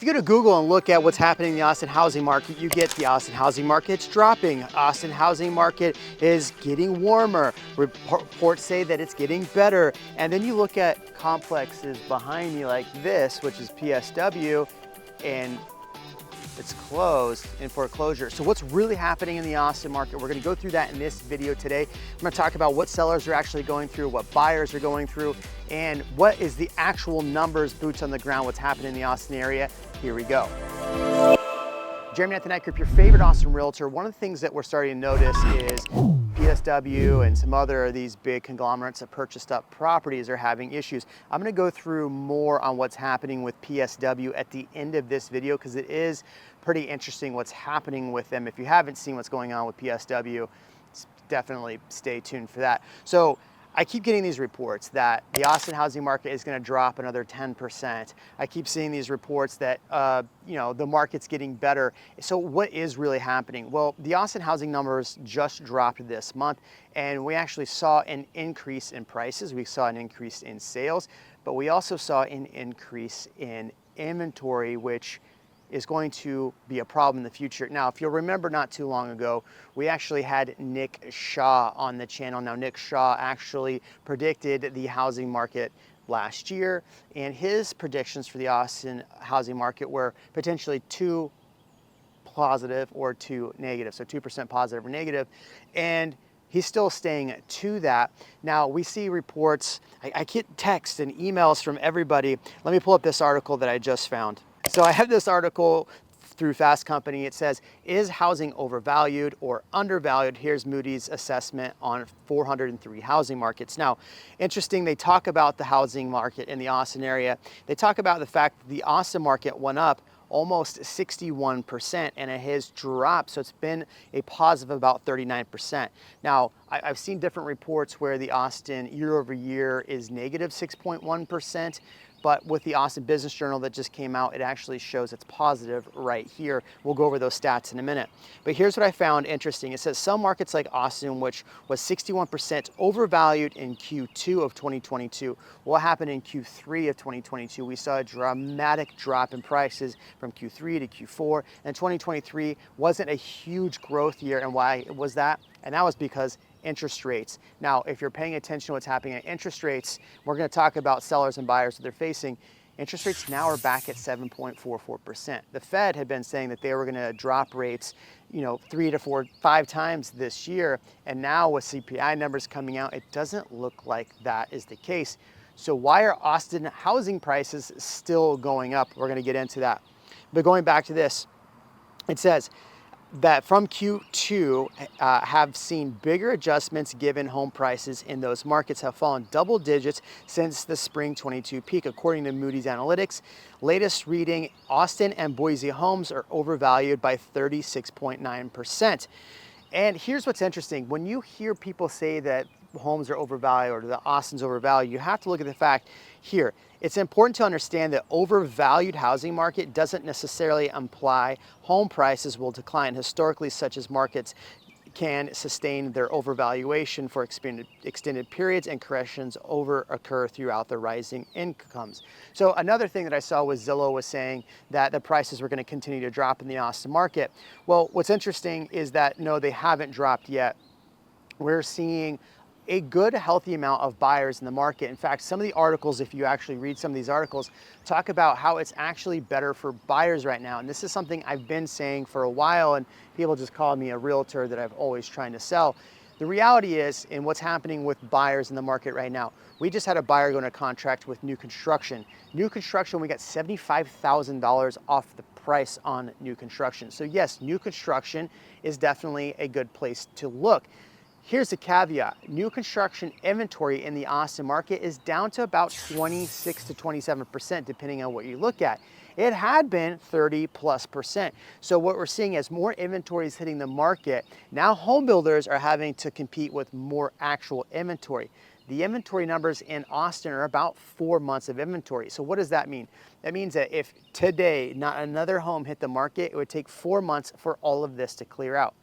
If you go to Google and look at what's happening in the Austin housing market, you get the Austin housing market's dropping. Austin housing market is getting warmer. Reports say that it's getting better. And then you look at complexes behind me like this, which is PSW, and it's closed in foreclosure. So what's really happening in the Austin market? We're gonna go through that in this video today. I'm gonna talk about what sellers are actually going through, what buyers are going through, and what is the actual numbers, boots on the ground, what's happening in the Austin area. Here we go. Jeremy at the Night Group, your favorite Austin realtor. One of the things that we're starting to notice is PSW and some other of these big conglomerates that purchased up properties are having issues. I'm gonna go through more on what's happening with PSW at the end of this video because it is pretty interesting what's happening with them. If you haven't seen what's going on with PSW, definitely stay tuned for that. So I keep getting these reports that the Austin housing market is going to drop another 10%. I keep seeing these reports that the market's getting better. So what is really happening? Well, the Austin housing numbers just dropped this month, and we actually saw an increase in prices. We saw an increase in sales, but we also saw an increase in inventory, which is going to be a problem in the future. Now, if you'll remember not too long ago, we actually had Nick Shaw on the channel. Now, Nick Shaw actually predicted the housing market last year, and his predictions for the Austin housing market were potentially too positive or too negative, so 2% positive or negative, and he's still staying to that. Now, we see reports, I get texts and emails from everybody. Let me pull up this article that I just found. So I have this article through Fast Company. It says, is housing overvalued or undervalued? Here's Moody's assessment on 403 housing markets. Now, interesting, they talk about the housing market in the Austin area. They talk about the fact that the Austin market went up almost 61% and it has dropped. So it's been a positive of about 39%. Now, I've seen different reports where the Austin year over year is negative 6.1%. But with the Austin Business Journal that just came out, it actually shows it's positive right here. We'll go over those stats in a minute. But here's what I found interesting. It says some markets like Austin, which was 61% overvalued in Q2 of 2022. What happened in Q3 of 2022? We saw a dramatic drop in prices from Q3 to Q4. And 2023 wasn't a huge growth year. And why was that? And that was because interest rates. Now, if you're paying attention to what's happening at interest rates, we're going to talk about sellers and buyers that they're facing. Interest rates now are back at 7.44%. The Fed had been saying that they were going to drop rates, 3 to 4, 5 times this year. And now with CPI numbers coming out, it doesn't look like that is the case. So why are Austin housing prices still going up? We're going to get into that. But going back to this, it says that from Q2 have seen bigger adjustments given home prices in those markets have fallen double digits since the spring 22 peak. According to Moody's Analytics, latest reading, Austin and Boise homes are overvalued by 36.9%. And here's what's interesting. When you hear people say that homes are overvalued or that Austin's overvalued, you have to look at the fact here. It's important to understand that overvalued housing market doesn't necessarily imply home prices will decline. Historically, such as markets can sustain their overvaluation for extended periods and corrections occur throughout the rising incomes. So another thing that I saw was Zillow was saying that the prices were going to continue to drop in the Austin market. Well, what's interesting is that no, they haven't dropped yet. We're seeing a good, healthy amount of buyers in the market. In fact, some of the articles, if you actually read some of these articles, talk about how it's actually better for buyers right now. And this is something I've been saying for a while, and people just call me a realtor that I've always trying to sell. The reality is, in what's happening with buyers in the market right now, we just had a buyer go into contract with new construction. New construction, we got $75,000 off the price on new construction. So yes, new construction is definitely a good place to look. Here's the caveat. New construction inventory in the Austin market is down to about 26 to 27%, depending on what you look at. It had been 30+%. So what we're seeing as more inventory is hitting the market, now home builders are having to compete with more actual inventory. The inventory numbers in Austin are about 4 months of inventory. So what does that mean? That means that if today not another home hit the market, it would take 4 months for all of this to clear out.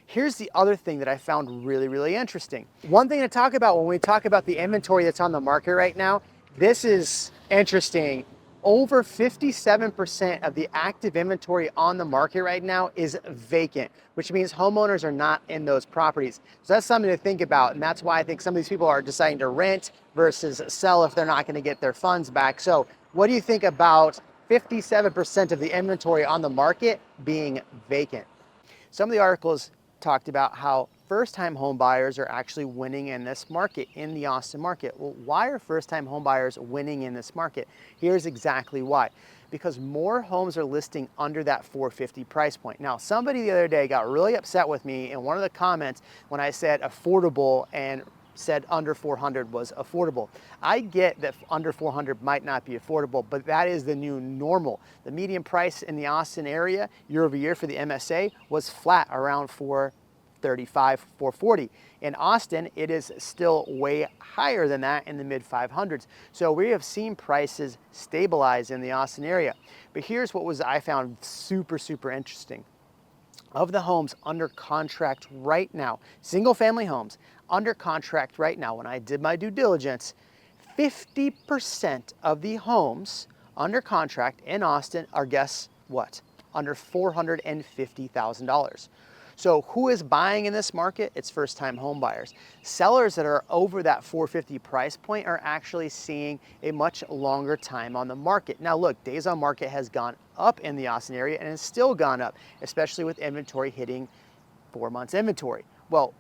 Here's the other thing that I found really, really interesting. One thing to talk about when we talk about the inventory that's on the market right now, this is interesting. over 57% of the active inventory on the market right now is vacant, which means homeowners are not in those properties. So that's something to think about. And that's why I think some of these people are deciding to rent versus sell if they're not going to get their funds back. So what do you think about 57% of the inventory on the market being vacant? Some of the articles talked about how first-time home buyers are actually winning in this market, in the Austin market. Well, why are first-time home buyers winning in this market? Here's exactly why. Because more homes are listing under that 450 price point. Now, somebody the other day got really upset with me in one of the comments when I said affordable and said under 400 was affordable. I get that under 400 might not be affordable, but that is the new normal. The median price in the Austin area year over year for the MSA was flat around 435, 440. In Austin, it is still way higher than that in the mid 500s. So we have seen prices stabilize in the Austin area. But here's what I found super, super interesting. Of the homes under contract right now, single family homes under contract right now, when I did my due diligence, 50% of the homes under contract in Austin are, guess what, under $450,000. So who is buying in this market? It's first-time home buyers. Sellers that are over that 450 price point are actually seeing a much longer time on the market. Now look, days on market has gone up in the Austin area and it's still gone up, especially with inventory hitting 4 months inventory. Well,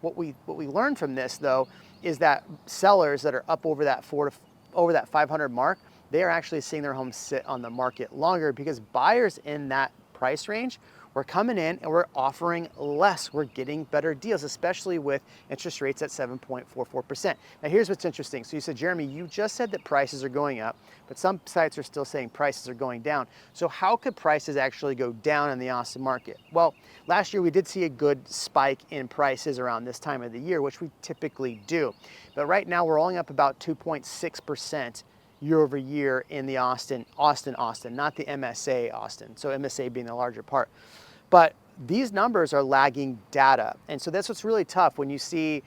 what we learned from this though is that sellers that are up over that 500 mark, they are actually seeing their homes sit on the market longer because buyers in that price range, we're coming in and we're offering less. We're getting better deals, especially with interest rates at 7.44%. Now here's what's interesting. So you said, Jeremy, you just said that prices are going up, but some sites are still saying prices are going down. So how could prices actually go down in the Austin market? Well, last year we did see a good spike in prices around this time of the year, which we typically do. But right now we're only up about 2.6% year over year in the Austin, not the MSA Austin. So MSA being the larger part. But these numbers are lagging data. And so that's what's really tough when you see,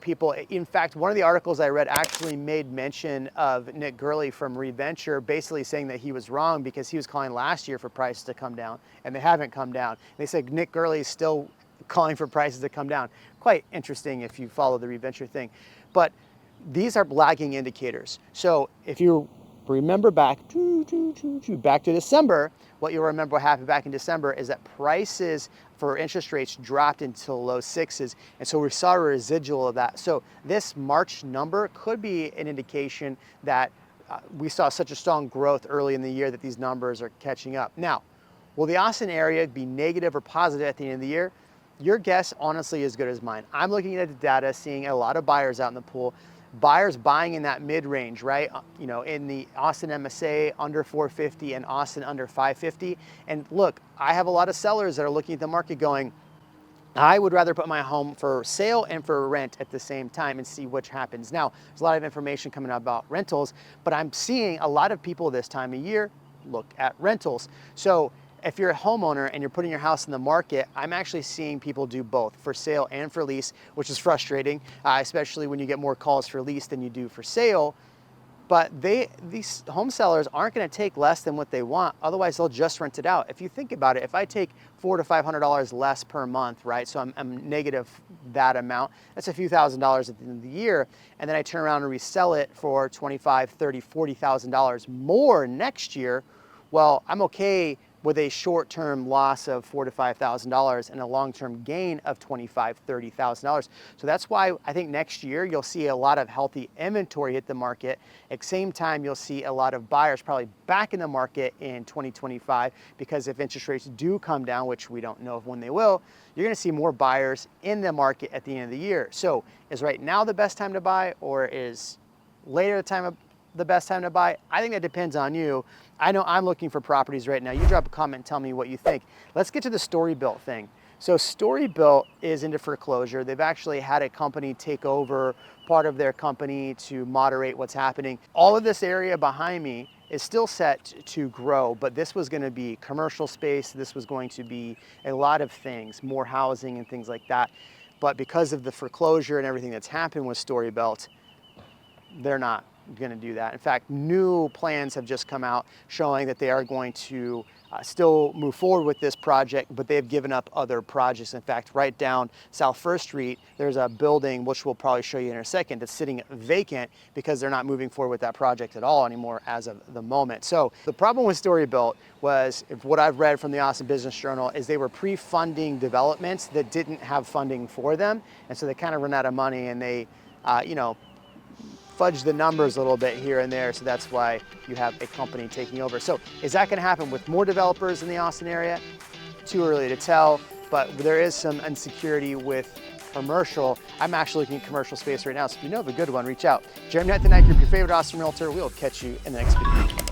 people. In fact, one of the articles I read actually made mention of Nick Gurley from ReVenture, basically saying that he was wrong because he was calling last year for prices to come down and they haven't come down. They said Nick Gurley is still calling for prices to come down. Quite interesting if you follow the ReVenture thing. But these are lagging indicators. So if you remember back to December, what you'll remember what happened back in December is that prices for interest rates dropped into low sixes. And so we saw a residual of that. So this March number could be an indication that we saw such a strong growth early in the year that these numbers are catching up. Now, will the Austin area be negative or positive at the end of the year? Your guess honestly is as good as mine. I'm looking at the data, seeing a lot of buyers out in the pool. Buyers buying in that mid-range, right? In the Austin MSA under 450 and Austin under 550. And look, I have a lot of sellers that are looking at the market going, I would rather put my home for sale and for rent at the same time and see which happens. Now, there's a lot of information coming out about rentals, but I'm seeing a lot of people this time of year look at rentals. So if you're a homeowner and you're putting your house in the market, I'm actually seeing people do both for sale and for lease, which is frustrating, especially when you get more calls for lease than you do for sale. But these home sellers aren't going to take less than what they want. Otherwise, they'll just rent it out. If you think about it, if I take $400 to $500 less per month, right? So I'm negative that amount. That's a few $1,000s at the end of the year. And then I turn around and resell it for $25,000, $30,000, $40,000 more next year. Well, I'm okay with a short-term loss of $4,000 to $5,000 and a long-term gain of $25,000, $30,000. So that's why I think next year you'll see a lot of healthy inventory hit the market. At the same time, you'll see a lot of buyers probably back in the market in 2025 because if interest rates do come down, which we don't know when they will, you're going to see more buyers in the market at the end of the year. So is right now the best time to buy, or is later the best time to buy? I think that depends on you. I know I'm looking for properties right now. You drop a comment and tell me what you think. Let's get to the Storybuilt thing. So Storybuilt is into foreclosure. They've actually had a company take over part of their company to moderate what's happening. All of this area behind me is still set to grow, but this was going to be commercial space. This was going to be a lot of things, more housing and things like that. But because of the foreclosure and everything that's happened with Storybuilt, they're not going to do that. In fact, new plans have just come out showing that they are going to still move forward with this project, but they've given up other projects. In fact, right down South First Street, there's a building, which we'll probably show you in a second, that's sitting vacant because they're not moving forward with that project at all anymore as of the moment. So the problem with Storybuilt was, if what I've read from the Austin Business Journal, is they were pre-funding developments that didn't have funding for them. And so they kind of run out of money, and they, you know, fudge the numbers a little bit here and there, so that's why you have a company taking over. So is that going to happen with more developers in the Austin area? Too early to tell, but there is some insecurity with commercial. I'm actually looking at commercial space right now, so if you know of a good one, reach out. Jeremy at the Night Group, your favorite Austin realtor. We'll catch you in the next video.